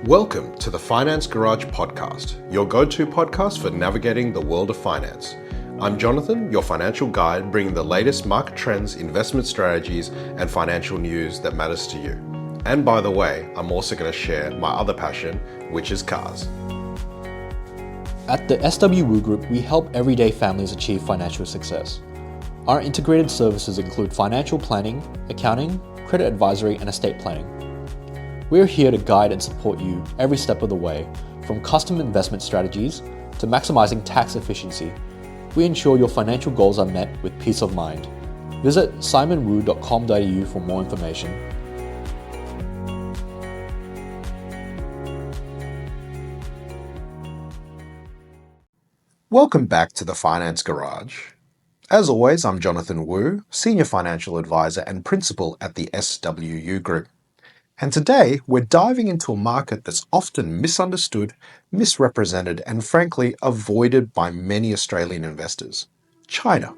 Welcome to the Finance Garage podcast, your go-to podcast for navigating the world of finance. I'm Jonathan, your financial guide, bringing the latest market trends, investment strategies, and financial news that matters to you. And by the way, I'm also going to share my other passion, which is cars. At the SWU Group, we help everyday families achieve financial success. Our integrated services include financial planning, accounting, credit advisory, and estate planning. We're here to guide and support you every step of the way, from custom investment strategies to maximizing tax efficiency. We ensure your financial goals are met with peace of mind. Visit simonwu.com.au for more information. Welcome back to the Finance Garage. As always, I'm Jonathan Wu, Senior Financial Advisor and Principal at the SWU Group. And today, we're diving into a market that's often misunderstood, misrepresented, and frankly, avoided by many Australian investors: China.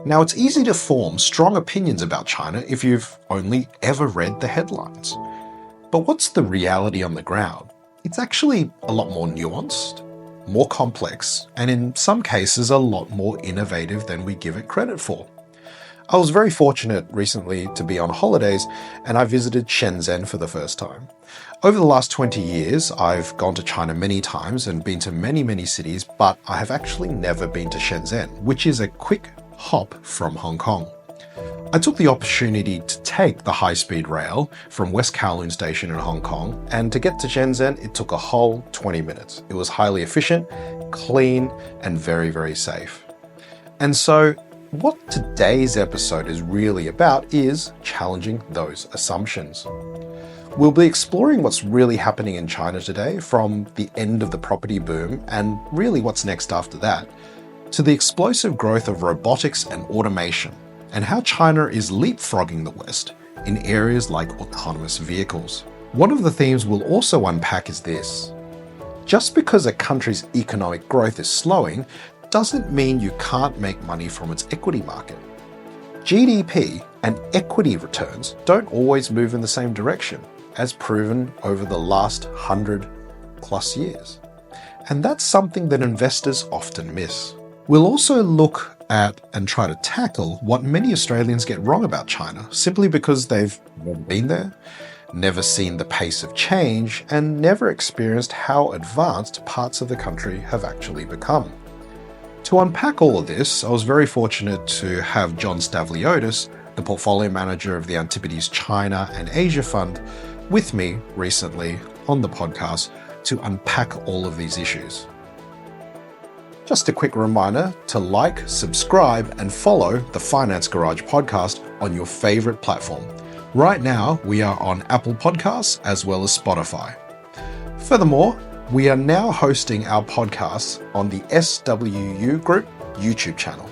Now, it's easy to form strong opinions about China if you've only ever read the headlines. But what's the reality on the ground? It's actually a lot more nuanced, more complex, and in some cases, a lot more innovative than we give it credit for. I was very fortunate recently to be on holidays, and I visited Shenzhen for the first time. Over the last 20 years, I've gone to China many times and been to many cities, but I have actually never been to Shenzhen, which is a quick hop from Hong Kong. I took the opportunity to take the high-speed rail from West Kowloon Station in Hong Kong, and to get to Shenzhen, it took a whole 20 minutes. It was highly efficient, clean, and very safe. And so, what today's episode is really about is challenging those assumptions. We'll be exploring what's really happening in China today, from the end of the property boom and really what's next after that, to the explosive growth of robotics and automation, and how China is leapfrogging the West in areas like autonomous vehicles. One of the themes we'll also unpack is this: just because a country's economic growth is slowing doesn't mean you can't make money from its equity market. GDP and equity returns don't always move in the same direction, as proven over the last 100+ years. And that's something that investors often miss. We'll also look at and try to tackle what many Australians get wrong about China, simply because they've never been there, never seen the pace of change, and never experienced how advanced parts of the country have actually become. To unpack all of this, I was very fortunate to have John Stavleiotis, the portfolio manager of the Antipodes China and Asia Fund, with me recently on the podcast to unpack all of these issues. Just a quick reminder to like, subscribe, and follow the Finance Garage podcast on your favorite platform. Right now, we are on Apple Podcasts as well as Spotify. Furthermore, we are now hosting our podcasts on the SWU Group YouTube channel.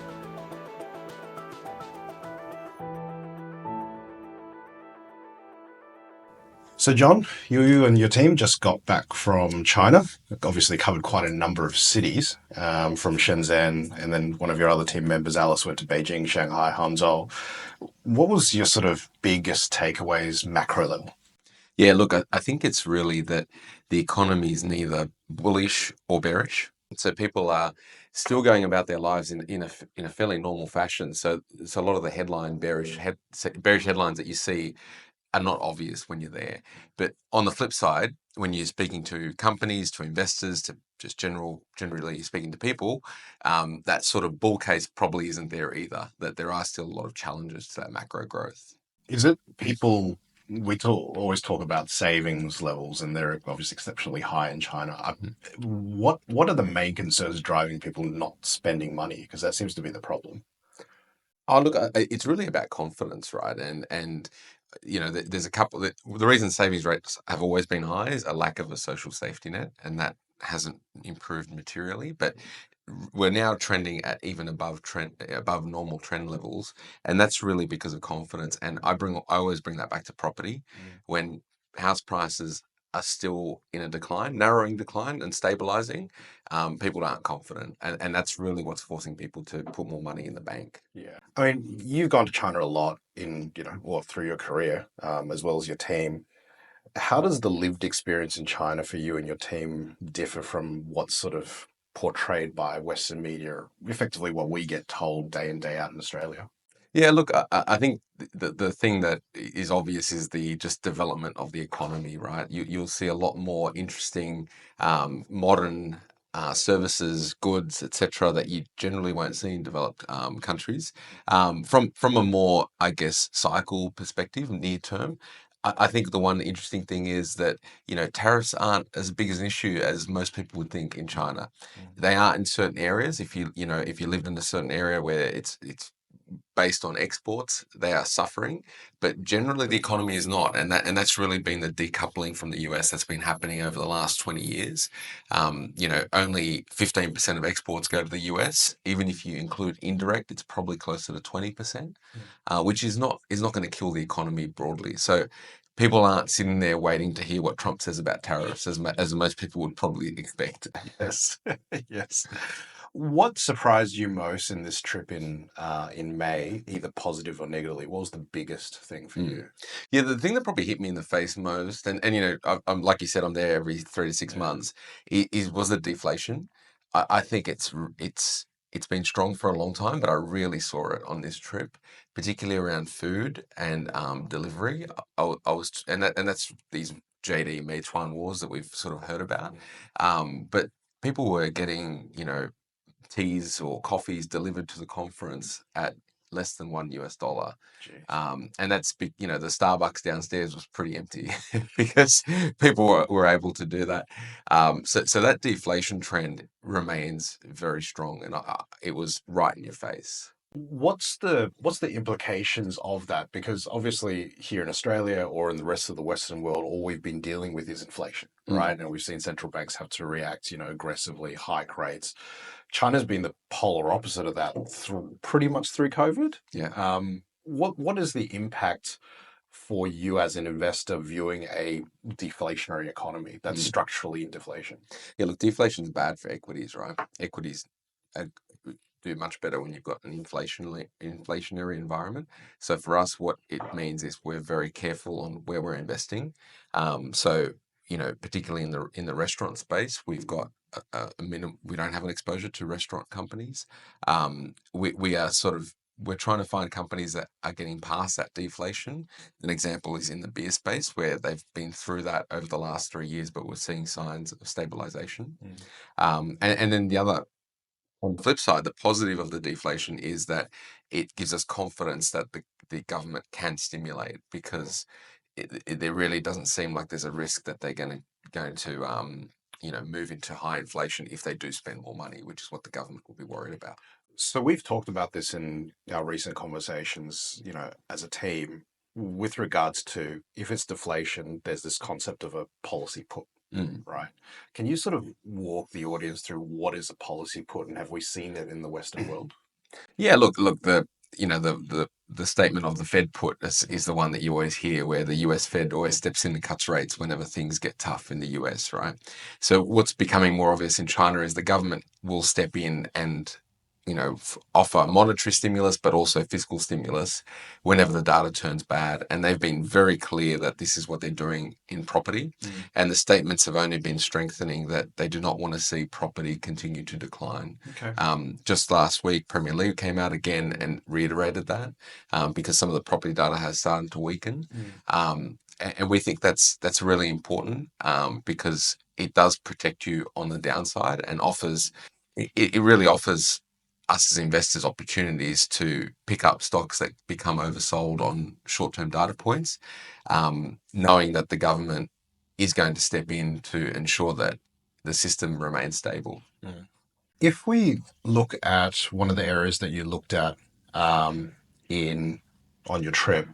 So John, you and your team just got back from China. Obviously covered quite a number of cities from Shenzhen, and then one of your other team members, Alice, went to Beijing, Shanghai, Hangzhou. What was your sort of biggest takeaways macro level? Yeah, look, I think it's really that the economy is neither bullish or bearish. So people are still going about their lives in a fairly normal fashion. So a lot of the bearish headlines that you see are not obvious when you're there. But on the flip side, when you're speaking to companies, to investors, to just generally speaking to people, that sort of bull case probably isn't there either, that there are still a lot of challenges to that macro growth. Is it people, always talk about savings levels, and they're obviously exceptionally high in China. What are the main concerns driving people not spending money? Because that seems to be the problem. Oh, look, it's really about confidence, right? And there's a couple that the reason savings rates have always been high is a lack of a social safety net, and that hasn't improved materially. But we're now trending at even above normal trend levels, and that's really because of confidence. And I always bring that back to property. When house prices are still in a narrowing decline and stabilizing, people aren't confident. And that's really what's forcing people to put more money in the bank. Yeah. I mean, you've gone to China a lot. in, or through your career, as well as your team, how does the lived experience in China for you and your team differ from what's sort of portrayed by Western media, effectively what we get told day in, day out in Australia? Yeah, look, I think the thing that is obvious is the just development of the economy, right? You'll see a lot more interesting modern services, goods, etc., that you generally won't see in developed countries. From a more, I guess, cycle perspective, near term. I think the one interesting thing is that, tariffs aren't as big as an issue as most people would think in China. They are in certain areas. If you lived in a certain area where it's based on exports, they are suffering, but generally the economy is not, and that's really been the decoupling from the US that's been happening over the last 20 years. Only 15% of exports go to the US. Even if you include indirect, it's probably closer to 20%, which is not going to kill the economy broadly. So people aren't sitting there waiting to hear what Trump says about tariffs, as most people would probably expect. Yes, yes. What surprised you most in this trip in May, either positive or negatively? What was the biggest thing for you? Yeah, the thing that probably hit me in the face most, and I'm like you said, I'm there every 3 to 6 months, was the deflation. I think it's been strong for a long time, but I really saw it on this trip, particularly around food and delivery. I was, and that's these JD Meituan wars that we've sort of heard about, but people were getting teas or coffees delivered to the conference at less than $1. And that's big, the Starbucks downstairs was pretty empty because people were able to do that. So that deflation trend remains very strong, and it was right in your face. What's the implications of that? Because obviously here in Australia or in the rest of the Western world, all we've been dealing with is inflation, right? And we've seen central banks have to react, aggressively, hike rates. China's been the polar opposite of that pretty much through COVID. Yeah. What is the impact for you as an investor viewing a deflationary economy that's structurally in deflation? Yeah, look, deflation's bad for equities, right? Equities uh, do much better when you've got an inflationary environment. So for us, what it means is we're very careful on where we're investing. Particularly in the restaurant space, we've got a minimum. We don't have an exposure to restaurant companies. We're trying to find companies that are getting past that deflation. An example is in the beer space where they've been through that over the last 3 years, but we're seeing signs of stabilization. And then on the flip side, the positive of the deflation is that it gives us confidence that the government can stimulate, because there really doesn't seem like there's a risk that they're going to move into high inflation if they do spend more money, which is what the government will be worried about. So we've talked about this in our recent conversations, as a team, with regards to if it's deflation, there's this concept of a policy put, right? Can you sort of walk the audience through what is a policy put, and have we seen it in the Western world? Yeah, look, the statement of the Fed put is the one that you always hear, where the US Fed always steps in and cuts rates whenever things get tough in the US, right? So what's becoming more obvious in China is the government will step in and offer monetary stimulus, but also fiscal stimulus whenever the data turns bad. And they've been very clear that this is what they're doing in property. And the statements have only been strengthening that they do not want to see property continue to decline. Okay. Just last week, Premier League came out again and reiterated that, because some of the property data has started to weaken. And we think that's really important, because it does protect you on the downside and it really offers us as investors opportunities to pick up stocks that become oversold on short-term data points, knowing that the government is going to step in to ensure that the system remains stable. If we look at one of the areas that you looked at in on your trip,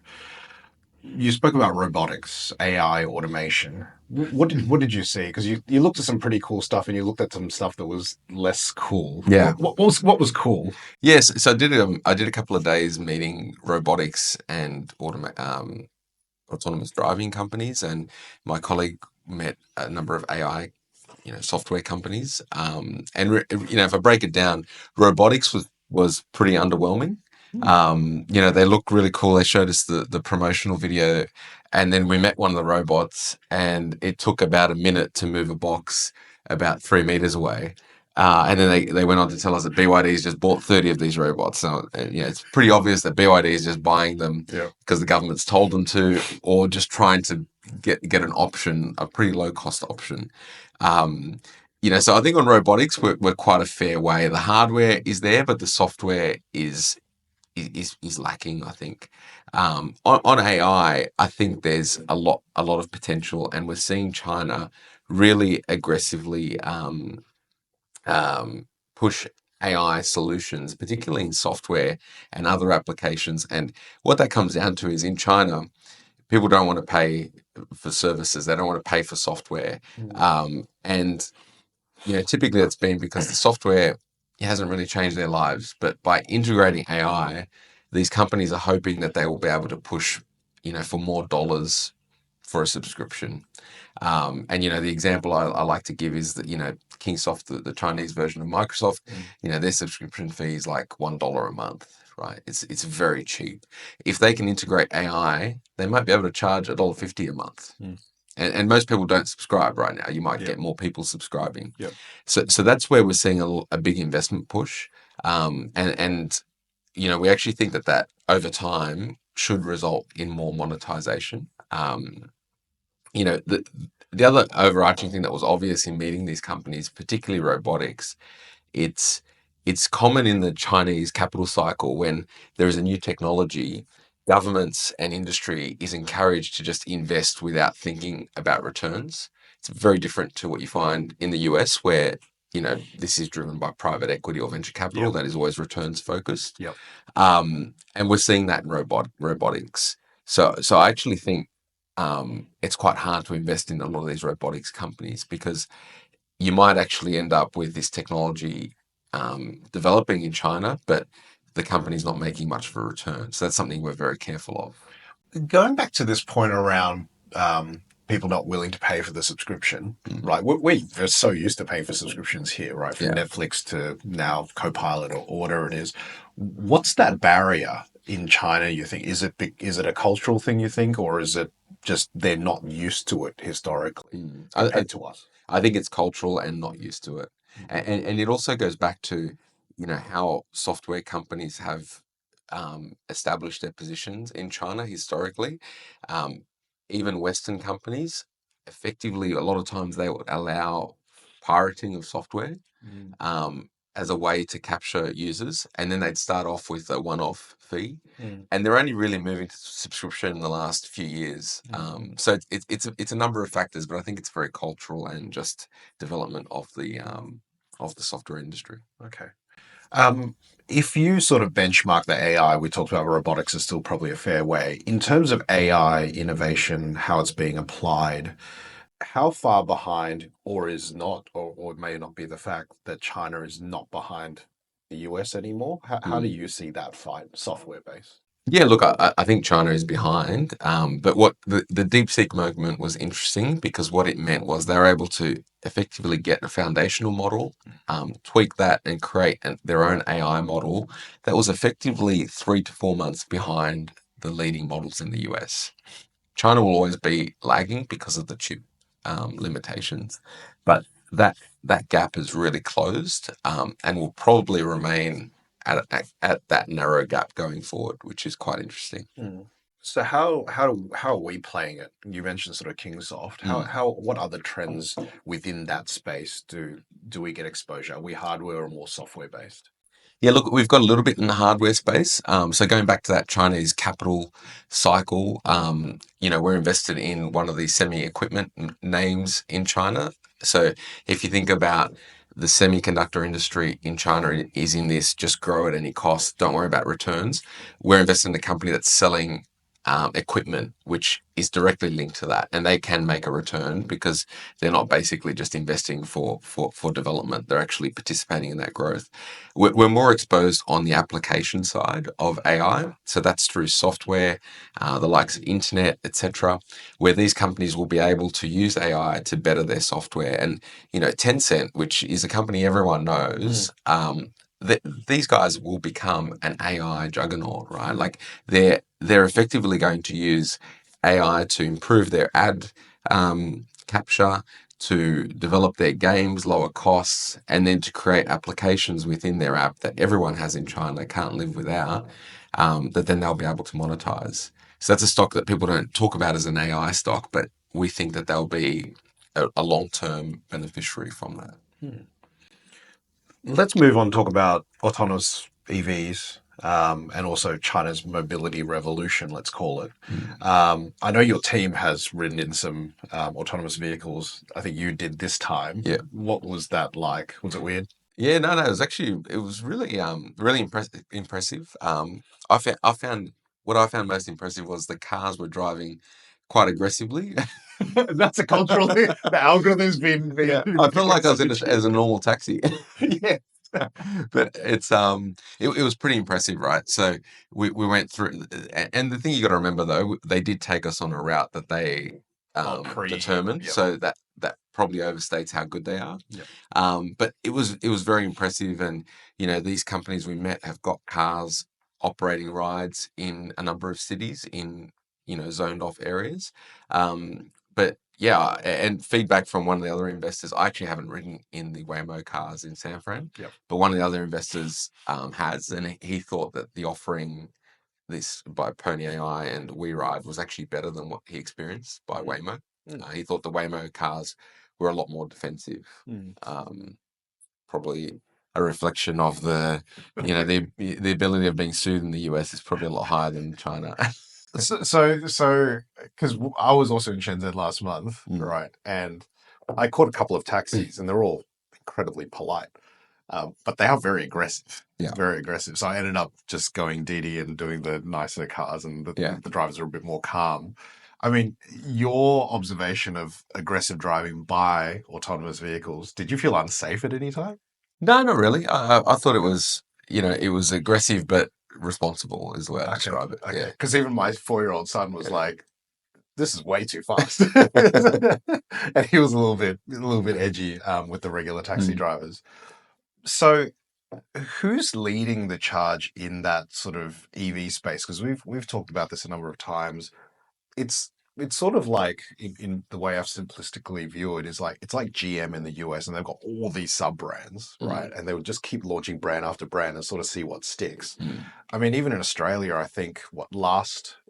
you spoke about robotics, AI, automation. What did you see? Because you looked at some pretty cool stuff, and you looked at some stuff that was less cool. Yeah. What was cool? Yes, so I did a couple of days meeting robotics and autonomous driving companies, and my colleague met a number of AI software companies. If I break it down, robotics was pretty underwhelming. They look really cool. They showed us the promotional video, and then we met one of the robots, and it took about a minute to move a box about 3 meters away. And then they went on to tell us that BYD's just bought 30 of these robots. So, it's pretty obvious that BYD is just buying them because the government's told them to, or just trying to get an option, a pretty low cost option. So I think on robotics, we're quite a fair way. The hardware is there, but the software is lacking, I think. On AI, I think there's a lot of potential, and we're seeing China really aggressively push AI solutions, particularly in software and other applications. And what that comes down to is in China, people don't want to pay for services. They don't want to pay for software. And typically that's been because the software hasn't really changed their lives. But by integrating AI, these companies are hoping that they will be able to push, for more dollars for a subscription. The example I like to give is that, Kingsoft, the Chinese version of Microsoft, their subscription fee is like $1 a month, right? It's very cheap. If they can integrate AI, they might be able to charge $1.50 a month. And most people don't subscribe right now. You might get more people subscribing. So that's where we're seeing a big investment push. We actually think that over time should result in more monetization. The other overarching thing that was obvious in meeting these companies, particularly robotics, it's common in the Chinese capital cycle when there is a new technology, governments and industry is encouraged to just invest without thinking about returns. It's very different to what you find in the US where, this is driven by private equity or venture capital that is always returns focused. And we're seeing that in robotics. So I actually think it's quite hard to invest in a lot of these robotics companies because you might actually end up with this technology developing in China, but the company's not making much of a return. So that's something we're very careful of. Going back to this point around people not willing to pay for the subscription, right? We are so used to paying for subscriptions here, right? From Netflix to now Copilot or whatever it is. What's that barrier in China, you think? Is it a cultural thing, you think, or is it just they're not used to it historically compared to us? I think it's cultural and not used to it. And it also goes back to, how software companies have established their positions in China historically. Even Western companies, effectively, a lot of times they would allow pirating of software as a way to capture users, and then they'd start off with a one-off fee, and they're only really moving to subscription in the last few years. So it's a number of factors, but I think it's very cultural and just development of the software industry. Okay. If you sort of benchmark the AI, we talked about robotics is still probably a fair way. In terms of AI innovation, how it's being applied, how far behind or is not, or it may not be the fact that China is not behind the US anymore? How do you see that fight software-based? Yeah, look, I think China is behind, but what the DeepSeek movement was interesting because what it meant was they were able to effectively get a foundational model, tweak that and create their own AI model that was effectively 3 to 4 months behind the leading models in the US. China will always be lagging because of the chip limitations, but that gap is really closed and will probably remain at that narrow gap going forward, which is quite interesting. So how are we playing it? You mentioned sort of Kingsoft. What other trends within that space do we get exposure? Are we hardware or more software based? Yeah, look, we've got a little bit in the hardware space. So going back to that Chinese capital cycle, we're invested in one of these semi-equipment names in China. So if you think about the semiconductor industry in China is in this just grow at any cost, don't worry about returns. We're invested in a company that's selling equipment, which is directly linked to that, and they can make a return because they're not basically just investing for development. They're actually participating in that growth. We're more exposed on the application side of AI, so that's through software, the likes of internet, etc., where these companies will be able to use AI to better their software. And Tencent, which is a company everyone knows, these guys will become an AI juggernaut, right? Like they're effectively going to use AI to improve their ad capture, to develop their games, lower costs, and then to create applications within their app that everyone has in China can't live without. That then they'll be able to monetize. So that's a stock that people don't talk about as an AI stock, but we think that they'll be a long-term beneficiary from that. Let's move on and talk about autonomous EVs and also China's mobility revolution, let's call it. I know your team has ridden in some autonomous vehicles. I think you did this time. Yeah. What was that like? Was it weird? Yeah, no, it was really, really impressive. I found what I found most impressive was the cars were driving quite aggressively. That's a cultural thing. The algorithm's been Yeah, I felt like I was switched. as a normal taxi. Yeah. But it was pretty impressive, right? So we went through, and the thing you got to remember though, they did take us on a route that they determined, Yep. so that probably overstates how good they are. Yep. But it was very impressive, and these companies we met have got cars operating rides in a number of cities in zoned off areas. But yeah, and feedback from one of the other investors. I actually haven't ridden in the Waymo cars in San Fran, Yep. but one of the other investors has, and he thought that the offering this by Pony AI and WeRide was actually better than what he experienced by Waymo. He thought the Waymo cars were a lot more defensive. Probably a reflection of the ability of being sued in the US is probably a lot higher than China. So, because I was also in Shenzhen last month, right? And I caught a couple of taxis, and they're all incredibly polite, but they are very aggressive. Yeah. Very aggressive. So I ended up just going DD and doing the nicer cars, and the drivers are a bit more calm. I mean, your observation of aggressive driving by autonomous vehicles, did you feel unsafe at any time? No, not really. I thought it was, it was aggressive but responsible is the way I describe it. Okay. Yeah. Because even my 4-year-old son was like, "This is way too fast," and he was a little bit edgy with the regular taxi drivers. So, who's leading the charge in that sort of EV space? Because we've talked about this a number of times. It's sort of like in the way I've simplistically view it is like it's like GM in the US and they've got all these sub brands, right? And they would just keep launching brand after brand and sort of see what sticks. I mean, even in Australia, I think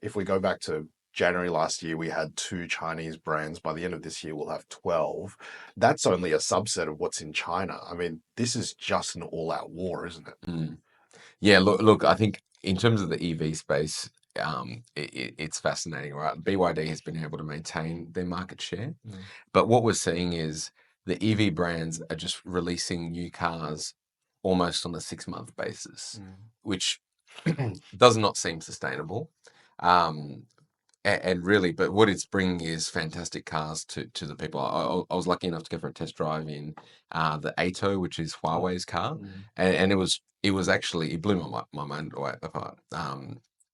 if we go back to January last year, we had 2 Chinese brands. By the end of this year, we'll have 12. That's only a subset of what's in China. I mean, this is just an all-out war, isn't it? Yeah, look, I think in terms of the EV space, it's fascinating, right? BYD has been able to maintain their market share, but what we're seeing is the EV brands are just releasing new cars almost on a 6-month basis, which does not seem sustainable. And really, but what it's bringing is fantastic cars to the people. I was lucky enough to go for a test drive in the Ato, which is Huawei's car, and it was actually it blew my mind apart.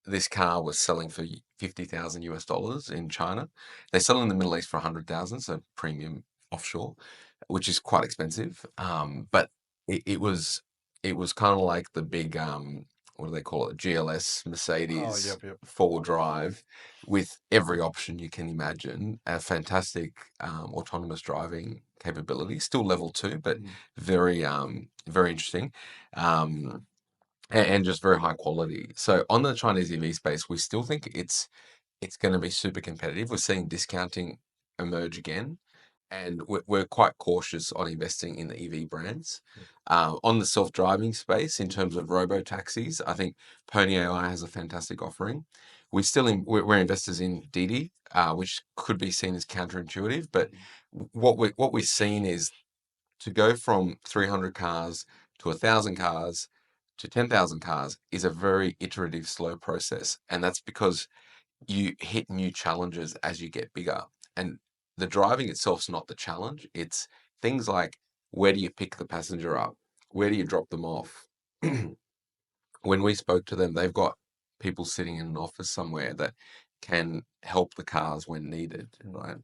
This car was selling for 50,000 US dollars in China. They sell in the Middle East for 100,000, so premium offshore, which is quite expensive. But it was kind of like the big what do they call it? GLS Mercedes Yep. 4-wheel drive with every option you can imagine. A fantastic autonomous driving capability, still level 2, but very very interesting. And just very high quality. So on the Chinese EV space, we still think it's going to be super competitive. We're seeing discounting emerge again, and we're quite cautious on investing in the EV brands. On the self-driving space, in terms of robo-taxis, I think Pony AI has a fantastic offering. We're investors in Didi, which could be seen as counterintuitive, but what we've seen is to go from 300 cars to 1,000 cars to 10,000 cars is a very iterative, slow process, and that's because you hit new challenges as you get bigger. And the driving itself's not the challenge. It's things like where do you pick the passenger up? Where do you drop them off? When we spoke to them, they've got people sitting in an office somewhere that can help the cars when needed, right?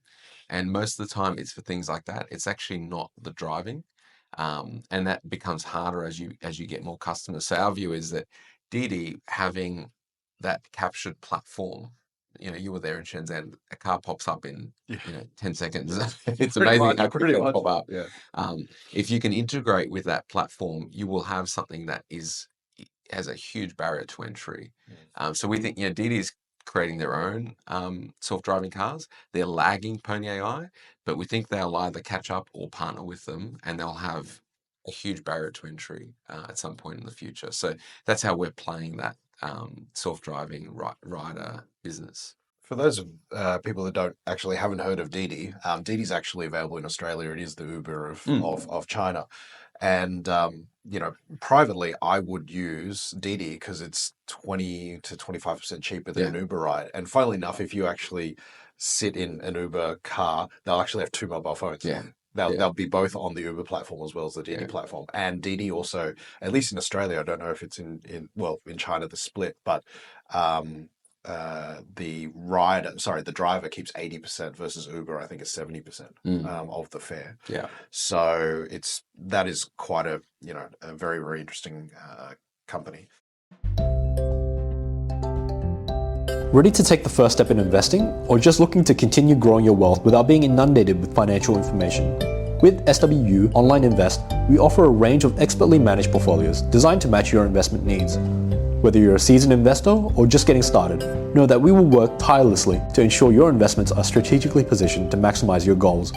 And most of the time it's for things like that. It's actually not the driving. And that becomes harder as you get more customers. So our view is that Didi having that captured platform, you were there in Shenzhen, a car pops up in 10 seconds. It's amazing how quick they'll pop up. Yeah. If you can integrate with that platform, you will have something that has a huge barrier to entry. So we think, Didi's creating their own self-driving cars. They're lagging Pony AI, but we think they'll either catch up or partner with them, and they'll have a huge barrier to entry at some point in the future. So that's how we're playing that self-driving rider business. For those people that haven't heard of Didi, Didi's actually available in Australia. It is the Uber of China. And, privately, I would use Didi because it's 20 to 25% cheaper than an Uber ride. And funnily enough, if you actually sit in an Uber car, they'll actually have two mobile phones. Yeah. They'll be both on the Uber platform as well as the Didi platform. And Didi also, at least in Australia, I don't know if it's in China, the split, but the driver keeps 80% versus Uber, I think, is 70% of the fare. Yeah. So that is quite a very, very interesting company. Ready to take the first step in investing, or just looking to continue growing your wealth without being inundated with financial information? With SWU Online Invest, we offer a range of expertly managed portfolios designed to match your investment needs. Whether you're a seasoned investor or just getting started, know that we will work tirelessly to ensure your investments are strategically positioned to maximize your goals.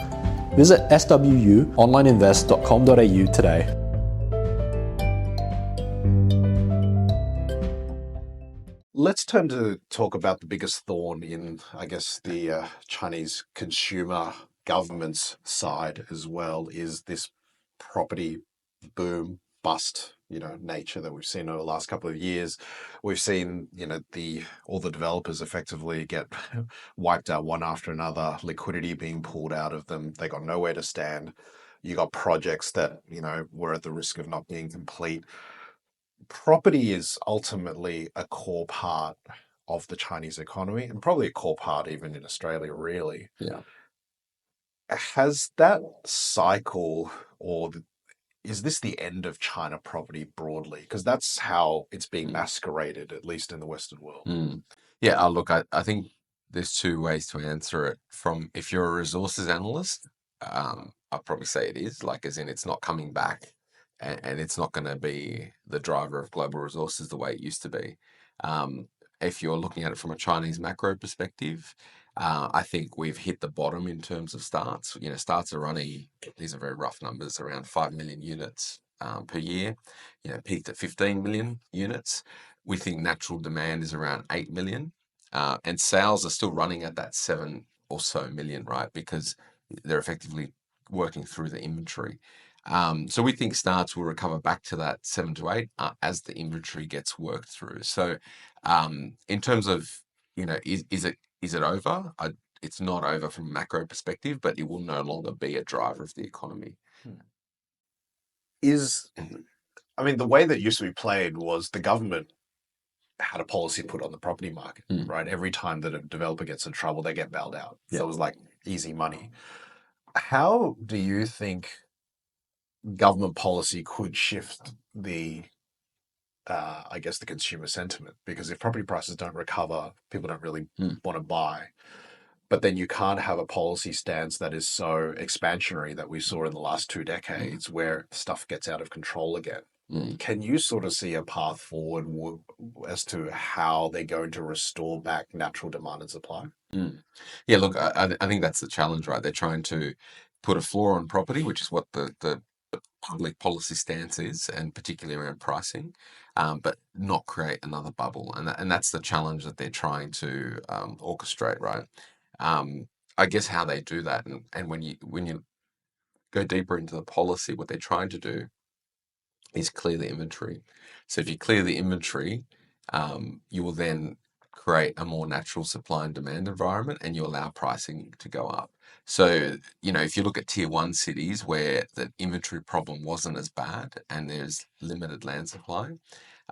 Visit swuonlineinvest.com.au today. Let's turn to talk about the biggest thorn in, I guess, the Chinese consumer government's side as well, is this property boom bust, nature that we've seen over the last couple of years. We've seen, all the developers effectively get wiped out one after another, liquidity being pulled out of them. They got nowhere to stand. You got projects that, were at the risk of not being complete. Property is ultimately a core part of the Chinese economy, and probably a core part even in Australia, really. Yeah. Has that cycle, is this the end of China property broadly? Because that's how it's being masqueraded, at least in the Western world. Yeah, look, I think there's two ways to answer it. From, if you're a resources analyst, I'd probably say it is, as in it's not coming back, and it's not going to be the driver of global resources the way it used to be. If you're looking at it from a Chinese macro perspective, I think we've hit the bottom in terms of starts. Starts are running, these are very rough numbers, around 5 million units per year, peaked at 15 million units. We think natural demand is around 8 million. And sales are still running at that 7 or so million, right? Because they're effectively working through the inventory. So we think starts will recover back to that 7 to 8 as the inventory gets worked through. So in terms of, is it over? It's not over from a macro perspective, but it will no longer be a driver of the economy. The way that used to be played was the government had a policy put on the property market, right? Every time that a developer gets in trouble, they get bailed out. So it was like easy money. How do you think government policy could shift the consumer sentiment? Because if property prices don't recover, people don't really want to buy. But then you can't have a policy stance that is so expansionary that we saw in the last 2 decades where stuff gets out of control again. Can you sort of see a path forward as to how they're going to restore back natural demand and supply? Yeah, look, I think that's the challenge, right? They're trying to put a floor on property, which is what the public policy stance is, and particularly around pricing, but not create another bubble. And that's the challenge that they're trying to orchestrate, right? I guess how they do that, and when you go deeper into the policy, what they're trying to do is clear the inventory. So if you clear the inventory, you will then create a more natural supply and demand environment, and you allow pricing to go up. So, if you look at tier 1 cities where the inventory problem wasn't as bad and there's limited land supply,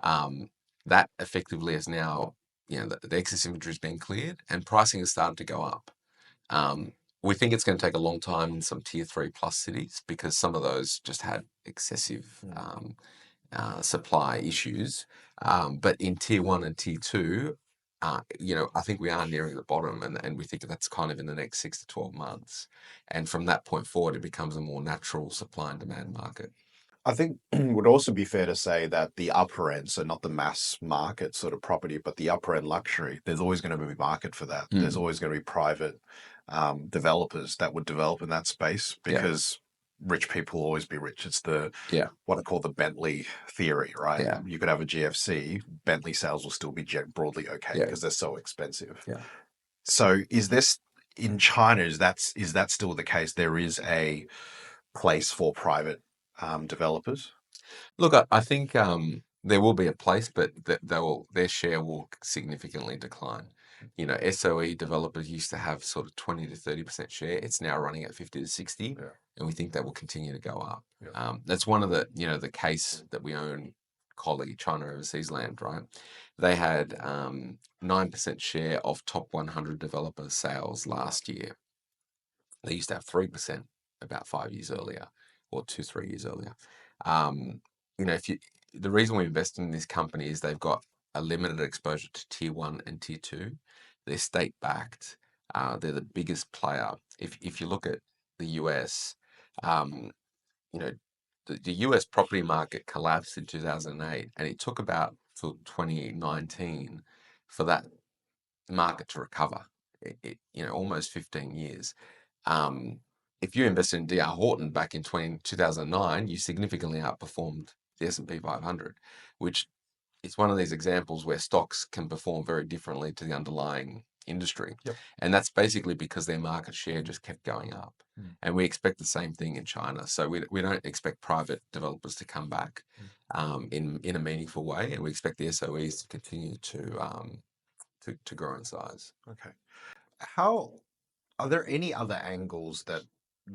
that effectively is now, the excess inventory is being cleared and pricing has started to go up. We think it's going to take a long time in some tier 3+ cities because some of those just had excessive supply issues. But in tier 1 and tier 2, I think we are nearing the bottom, and we think that's kind of in the next 6 to 12 months. And from that point forward, it becomes a more natural supply and demand market. I think it would also be fair to say that the upper end, so not the mass market sort of property, but the upper end luxury, there's always going to be a market for that. There's always going to be private developers that would develop in that space because rich people will always be rich. It's what I call the Bentley theory, right? Yeah. You could have a GFC, Bentley sales will still be broadly okay because they're so expensive. Yeah. So is this in China? Is that still the case? There is a place for private developers. Look, I think there will be a place, but their share will significantly decline. SOE developers used to have sort of 20 to 30% share. It's now running at 50 to 60, and we think that will continue to go up. That's one of the case that we own, colleague China Overseas Land, right? They had 9% share of top 100 developer sales last year. They used to have 3% about 5 years earlier, or 3 years earlier. The reason we invest in this company is they've got a limited exposure to tier 1 and tier 2. They're state backed. They're the biggest player. If you look at the US, the US property market collapsed in 2008, and it took about till 2019 for that market to recover. Almost 15 years. If you invested in DR Horton back in 2009, you significantly outperformed the S&P 500, which is one of these examples where stocks can perform very differently to the underlying industry. And that's basically because their market share just kept going up. And we expect the same thing in China. So we don't expect private developers to come back in a meaningful way, and we expect the SOEs to continue to grow in size. Okay. Are there any other angles that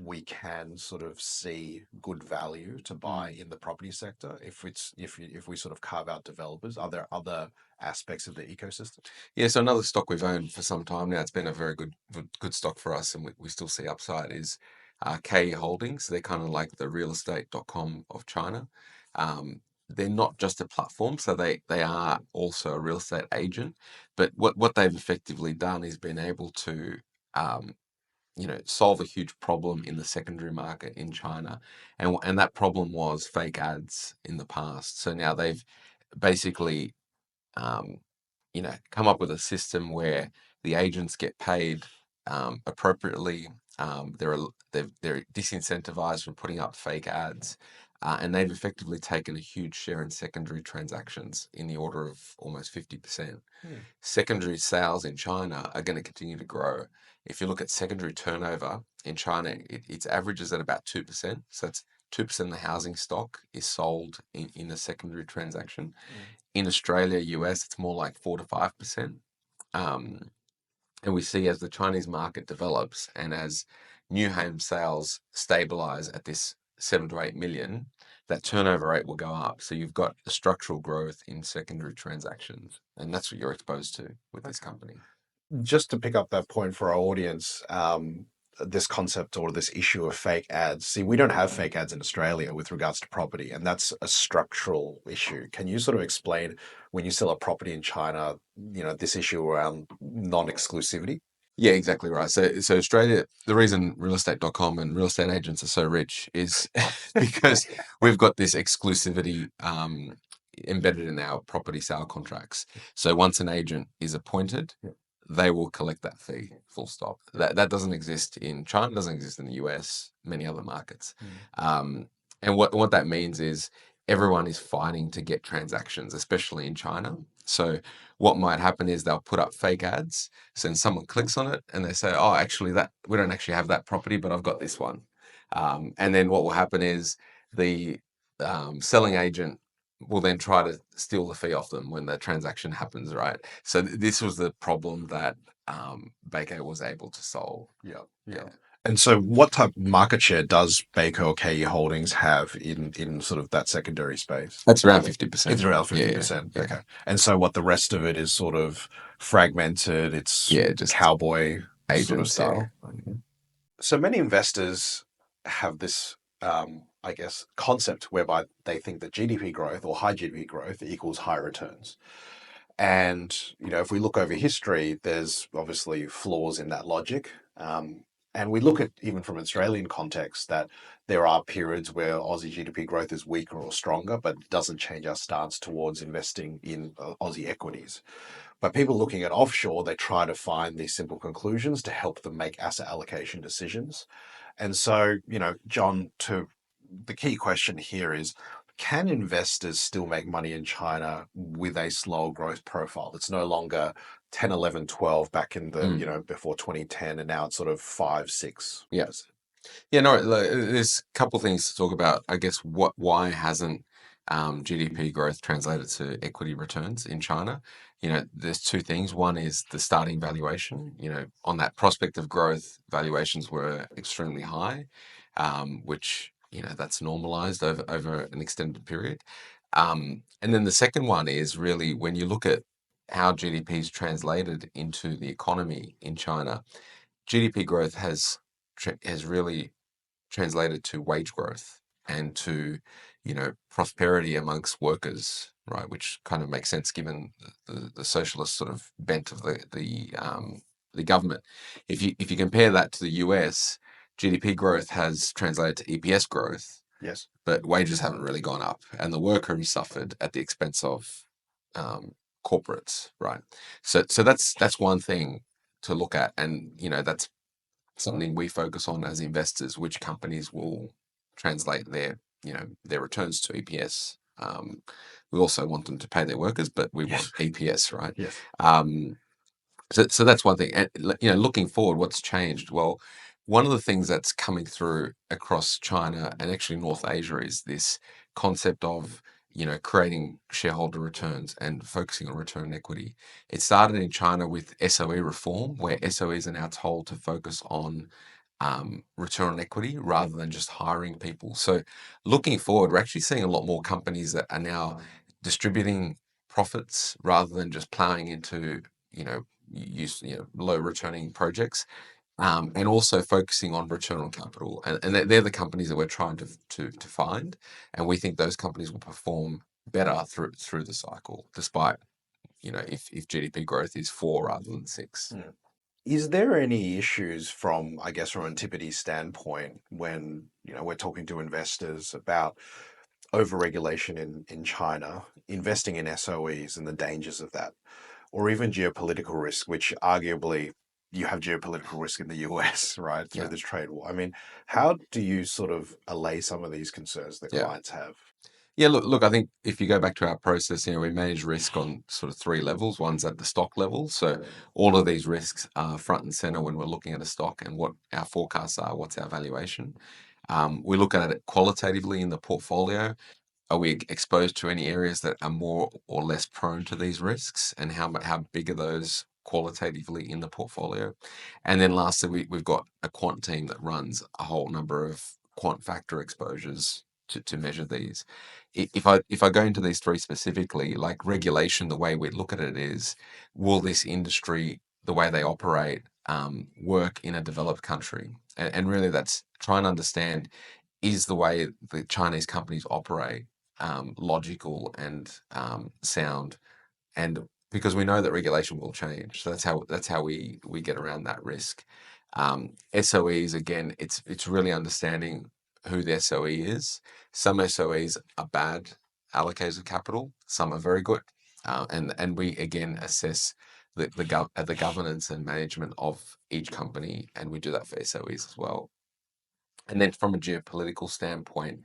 we can sort of see good value to buy in the property sector if we sort of carve out developers? Are there other aspects of the ecosystem? Yeah, so another stock we've owned for some time now, it's been a very good stock for us, and we still see upside, is KE Holdings. They're kind of like the realestate.com of China. They're not just a platform, so they are also a real estate agent. But what they've effectively done is been able to solve a huge problem in the secondary market in China, and that problem was fake ads in the past. So now they've basically come up with a system where the agents get paid appropriately. They're disincentivized from putting up fake ads, and they've effectively taken a huge share in secondary transactions in the order of almost 50%. Secondary sales in China are going to continue to grow. If you look at secondary turnover in China, its averages at about 2%. So that's 2% of the housing stock is sold in a secondary transaction. In Australia, US, it's more like 4 to 5%. And we see as the Chinese market develops and as new home sales stabilize at this 7 to 8 million, that turnover rate will go up. So you've got the structural growth in secondary transactions, and that's what you're exposed to with this company. Just to pick up that point for our audience, this concept or this issue of fake ads. See, we don't have fake ads in Australia with regards to property, and that's a structural issue. Can you sort of explain when you sell a property in China, this issue around non-exclusivity? Yeah, exactly right. So Australia, the reason realestate.com and real estate agents are so rich is because we've got this exclusivity embedded in our property sale contracts. So once an agent is appointed, they will collect that fee, full stop. That doesn't exist in China, doesn't exist in the US, many other markets. And what that means is everyone is fighting to get transactions, especially in China. So what might happen is they'll put up fake ads. So then someone clicks on it and they say, oh, actually we don't actually have that property, but I've got this one. And then what will happen is the selling agent will then try to steal the fee off them when the transaction happens, right? So this was the problem that Baker was able to solve. Yeah. And so what type of market share does Baker or KE Holdings have in sort of that secondary space? That's around 50%. It's around 50%. Yeah. Okay. And so what the rest of it is sort of fragmented, it's just cowboy agents, sort of style. So many investors have this, I guess, concept whereby they think that GDP growth or high GDP growth equals high returns. And, if we look over history, there's obviously flaws in that logic. And we look at, even from an Australian context, that there are periods where Aussie GDP growth is weaker or stronger, but it doesn't change our stance towards investing in Aussie equities. But people looking at offshore, they try to find these simple conclusions to help them make asset allocation decisions. And so, John, to the key question here is, can investors still make money in China with a slow growth profile? It's no longer 10, 11, 12 back in the, before 2010, and now it's sort of 5, 6. Yeah. Yeah, no, there's a couple of things to talk about. I guess why hasn't GDP growth translated to equity returns in China? There's two things. One is the starting valuation. On that prospect of growth, valuations were extremely high, which that's normalized over an extended period. And then the second one is really when you look at how GDP is translated into the economy in China, GDP growth has really translated to wage growth and to prosperity amongst workers, right? Which kind of makes sense given the socialist sort of bent of the government. If you compare that to the US, GDP growth has translated to EPS growth, Yes. but wages haven't really gone up, and the worker has suffered at the expense of corporates, right? So that's one thing to look at, and that's something we focus on as investors, which companies will translate their returns to EPS. We also want them to pay their workers, but we want EPS, right? Yes. So that's one thing. And looking forward, what's changed? Well, one of the things that's coming through across China and actually North Asia is this concept of creating shareholder returns and focusing on return on equity. It started in China with SOE reform, where SOEs are now told to focus on return on equity rather than just hiring people. So looking forward, we're actually seeing a lot more companies that are now distributing profits rather than just plowing into low returning projects, and also focusing on return on capital. And they're the companies that we're trying to find, and we think those companies will perform better through the cycle, despite if GDP growth is 4 rather than 6. Is there any issues from, I guess, from Antipodes' standpoint when, we're talking to investors about overregulation in China, investing in SOEs and the dangers of that, or even geopolitical risk, which arguably you have geopolitical risk in the US, right, through Yeah. this trade war? I mean, how do you sort of allay some of these concerns that Yeah. clients have? Yeah, look, I think if you go back to our process, we manage risk on sort of 3 levels. One's at the stock level. So all of these risks are front and center when we're looking at a stock and what our forecasts are, what's our valuation. We look at it qualitatively in the portfolio. Are we exposed to any areas that are more or less prone to these risks, and how big are those qualitatively in the portfolio? And then lastly, we've got a quant team that runs a whole number of quant factor exposures to measure these. If I go into these 3 specifically, like regulation, the way we look at it is, will this industry, the way they operate, work in a developed country? And really that's trying to understand, is the way the Chinese companies operate logical and sound, and because we know that regulation will change, so that's how we get around that risk. SOEs, again, it's really understanding who the SOE is. Some SOEs are bad allocators of capital, some are very good, and we again assess the governance and management of each company, and we do that for SOEs as well. And then from a geopolitical standpoint,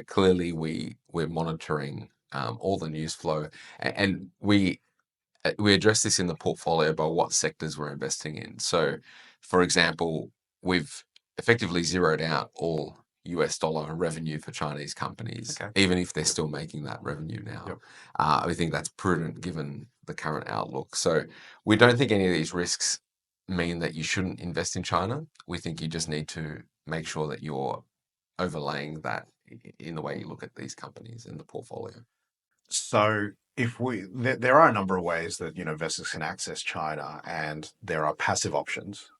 clearly we're monitoring all the news flow, and we address this in the portfolio by what sectors we're investing in. So, for example, we've effectively zeroed out all US dollar revenue for Chinese companies, even if they're still making that revenue now. Yep. We think that's prudent given the current outlook. So we don't think any of these risks mean that you shouldn't invest in China. We think you just need to make sure that you're overlaying that in the way you look at these companies in the portfolio. So if there are a number of ways that investors can access China, and there are passive options.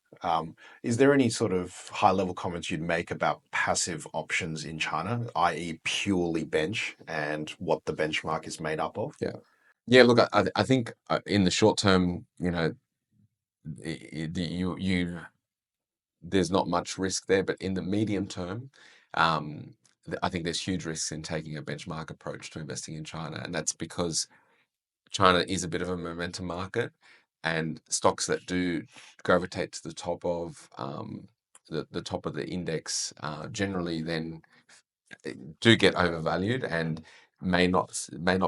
Is there any sort of high-level comments you'd make about passive options in China, i.e., purely bench and what the benchmark is made up of? Yeah. Yeah, look, I think in the short term, there's not much risk there, but in the medium term, um, I think there's huge risks in taking a benchmark approach to investing in China, and that's because China is a bit of a momentum market, and stocks that do gravitate to the top of the top of the index generally then do get overvalued and may not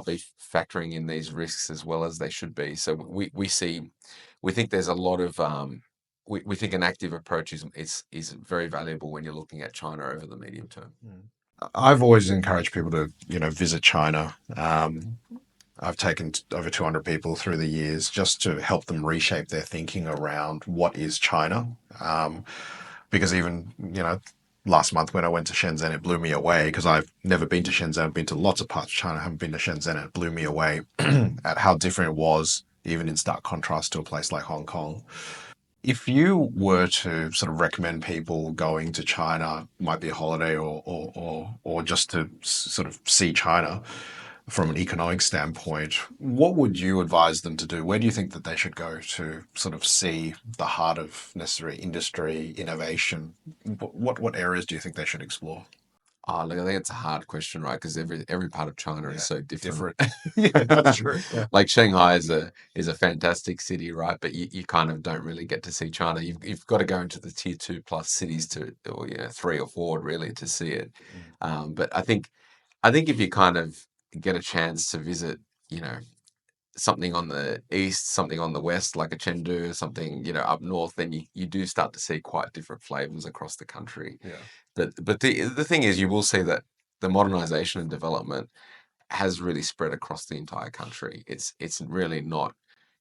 be factoring in these risks as well as they should be. So we think there's a lot of we think an active approach is very valuable when you're looking at China over the medium term. I've always encouraged people to, visit China. I've taken over 200 people through the years just to help them reshape their thinking around what is China. Because even, last month when I went to Shenzhen, it blew me away because I've never been to Shenzhen. I've been to lots of parts of China. I haven't been to Shenzhen. It blew me away at how different it was, even in stark contrast to a place like Hong Kong. If you were to sort of recommend people going to China, might be a holiday or just to sort of see China from an economic standpoint, what would you advise them to do? Where do you think that they should go to sort of see the heart of necessary industry, innovation? What areas do you think they should explore? Oh, look, I think it's a hard question, right? Because every part of China is so different. Yeah, that's true. Yeah. Like Shanghai is a fantastic city, right? But you kind of don't really get to see China. You've got to go into the tier 2+ cities or 3 or 4 really to see it. But I think if you kind of get a chance to visit, something on the east, something on the west, like a Chengdu, something, up north, then you do start to see quite different flavors across the country. Yeah. But the thing is, you will see that the modernization and development has really spread across the entire country. It's really not,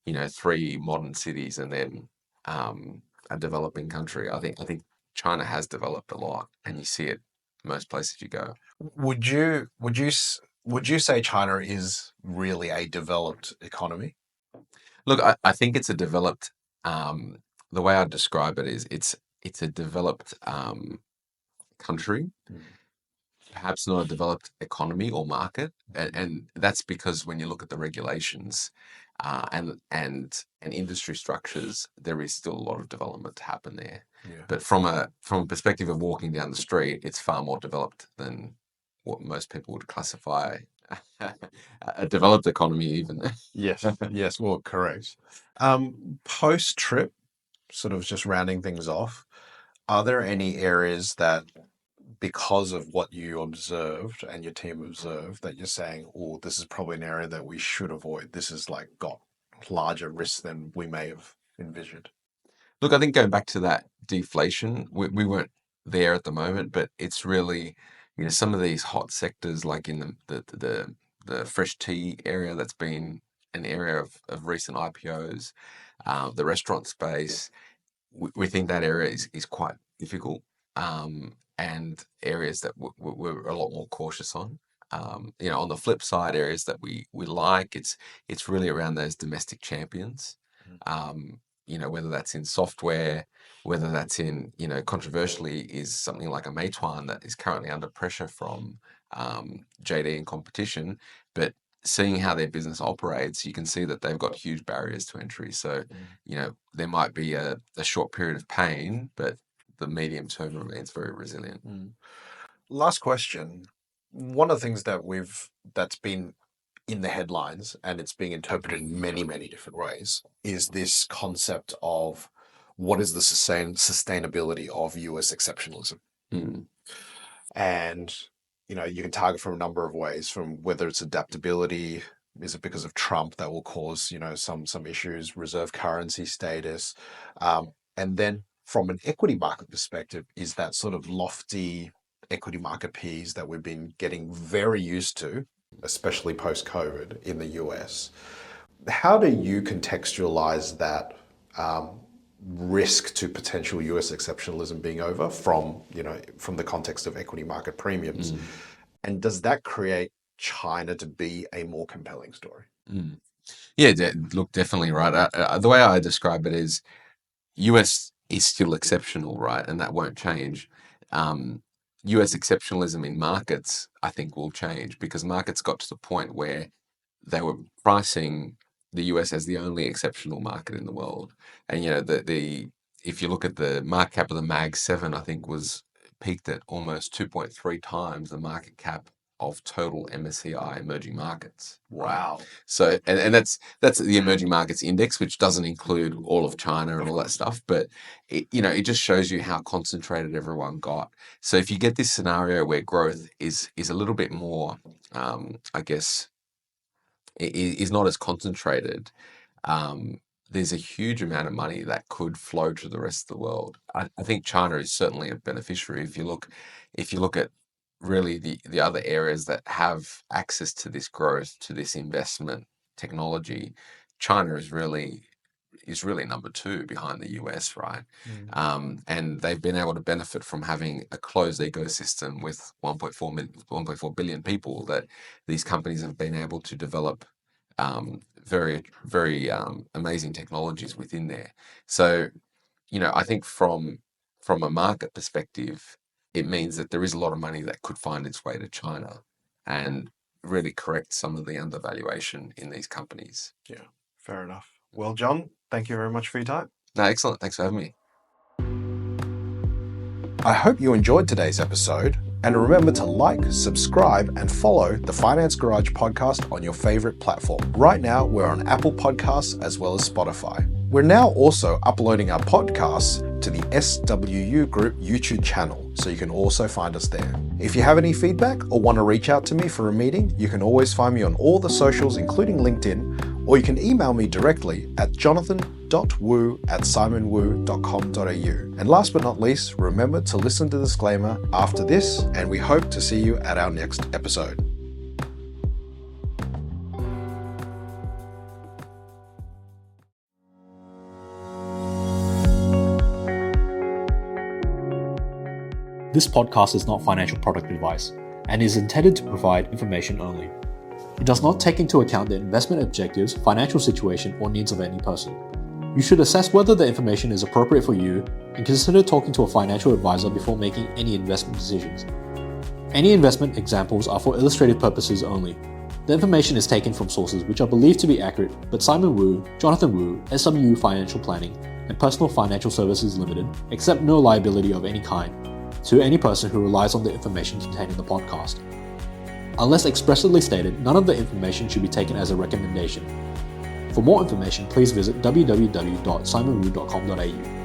3 modern cities and then a developing country. I think China has developed a lot, and you see it most places you go. Would you say China is really a developed economy? Look, I think it's a developed. The way I describe it is it's a developed country, perhaps not a developed economy or market, and that's because when you look at the regulations and industry structures, there is still a lot of development to happen there. Yeah. But from a perspective of walking down the street, it's far more developed than what most people would classify a developed economy even. Yes. Yes. Well, correct. Post trip, sort of just rounding things off, are there any areas that, because of what you observed and your team observed, that you're saying, oh, this is probably an area that we should avoid? This has like got larger risks than we may have envisioned. Look, I think going back to that deflation, we weren't there at the moment, but it's really, some of these hot sectors, like in the fresh tea area, that's been an area of recent IPOs, the restaurant space. We think that area is quite difficult, and areas that we're a lot more cautious on. On the flip side, areas that we like, it's really around those domestic champions. Whether that's in software, whether that's in, controversially, is something like a Meituan that is currently under pressure from JD and competition, but seeing how their business operates, you can see that they've got huge barriers to entry. So, there might be a short period of pain, but the medium term remains very resilient. Last question. One of the things that's been in the headlines, and it's being interpreted in many, many different ways, is this concept of what is the sustainability of US exceptionalism. And, you can target from a number of ways, from whether it's adaptability, is it because of Trump that will cause, some issues, reserve currency status, and then from an equity market perspective, is that sort of lofty equity market Ps that we've been getting very used to, especially post-COVID in the US. How do you contextualize that risk to potential US exceptionalism being over from the context of equity market premiums? And does that create China to be a more compelling story? Yeah, look, definitely right. The way I describe it is US is still exceptional, right? And that won't change. US exceptionalism in markets, I think, will change because markets got to the point where they were pricing the US as the only exceptional market in the world. And the if you look at the market cap of the Mag 7, I think was peaked at almost 2.3 times the market cap of total MSCI emerging markets. Wow. So and that's the emerging markets index, which doesn't include all of China and all that stuff, but it just shows you how concentrated everyone got. So if you get this scenario where growth is a little bit more, I guess, is not as concentrated, there's a huge amount of money that could flow to the rest of the world. I think China is certainly a beneficiary. If you look at really the other areas that have access to this growth, to this investment technology, China is really number two behind the US, right? And they've been able to benefit from having a closed ecosystem with 1.4 billion people that these companies have been able to develop very, very amazing technologies within there. So, I think from a market perspective, it means that there is a lot of money that could find its way to China and really correct some of the undervaluation in these companies. Yeah, fair enough. Well, John, thank you very much for your time. No, excellent. Thanks for having me. I hope you enjoyed today's episode, and remember to like, subscribe, and follow the Finance Garage podcast on your favorite platform. Right now, we're on Apple Podcasts as well as Spotify. We're now also uploading our podcasts to the SWU Group YouTube channel, so you can also find us there. If you have any feedback or want to reach out to me for a meeting, you can always find me on all the socials, including LinkedIn, or you can email me directly at jonathan.wu@simonwu.com.au. And last but not least, remember to listen to the disclaimer after this, and we hope to see you at our next episode. This podcast is not financial product advice and is intended to provide information only. It does not take into account the investment objectives, financial situation, or needs of any person. You should assess whether the information is appropriate for you and consider talking to a financial advisor before making any investment decisions. Any investment examples are for illustrative purposes only. The information is taken from sources which are believed to be accurate, but Simon Wu, Jonathan Wu, SWU Financial Planning, and Personal Financial Services Limited accept no liability of any kind to any person who relies on the information contained in the podcast. Unless expressly stated, none of the information should be taken as a recommendation. For more information, please visit www.simonwu.com.au.